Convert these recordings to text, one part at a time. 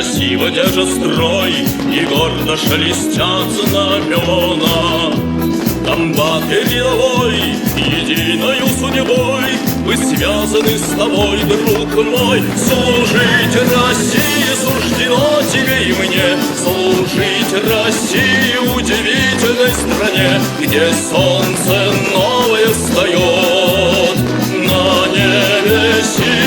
красиво держа строй, и гордо шелестят знамена. Комбат и рядовой, единою судьбой, мы связаны с тобой, друг мой. Служить России суждено тебе и мне, служить России, удивительной стране, где солнце новое встает на небе синем.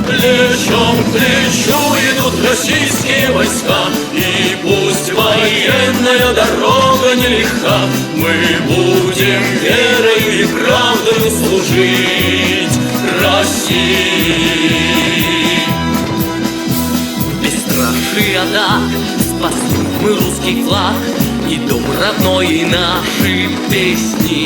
Плечом к плечу идут российские войска, и пусть военная дорога нелегка, мы будем верою и правдою служить России. Бесстрашие атак, спасли мы русский флаг и дом родной, и наши песни.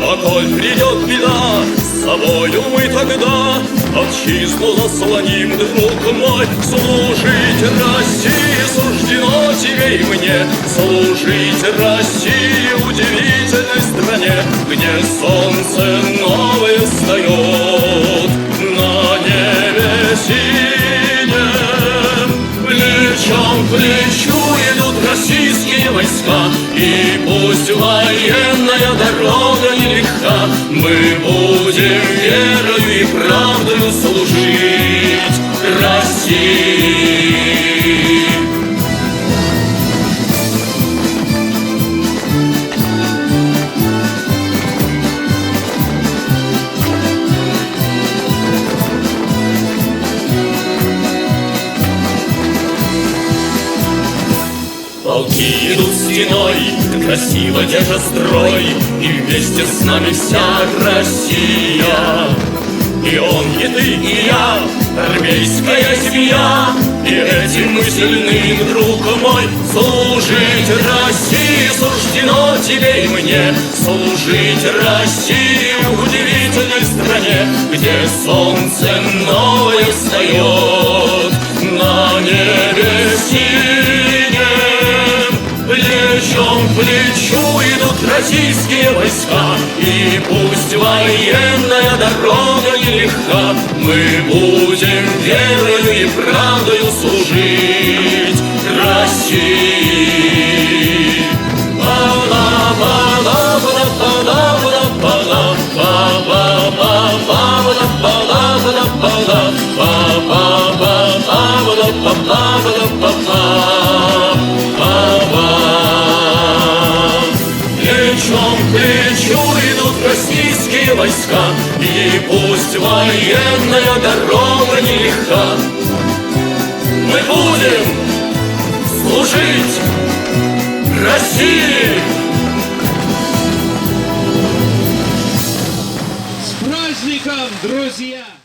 А коль придет беда, с собою мы тогда отчизну заслоним, друг мой. Служить России суждено тебе и мне, служить России, удивительной стране, где солнце новое встает на небе синем. Плечом к плечу идут российские войска, и пусть военная дорога нелегка, мы будем верою и правдою служить России. Полки идут стеной, красиво держа строй, и вместе с нами вся Россия. И он, и ты, и я, армейская семья, и этим мы сильны, друг мой. Служить России суждено тебе и мне, служить России, удивительной стране, где солнце новое встает на небе синем. Плечом к плечу идут российские войска, и пусть военная дорога нелегка, мы будем верою и правдою служить России. Плечом к плечу идут российские войска, и пусть военная дорога нелегка, мы будем служить России. С праздником, друзья!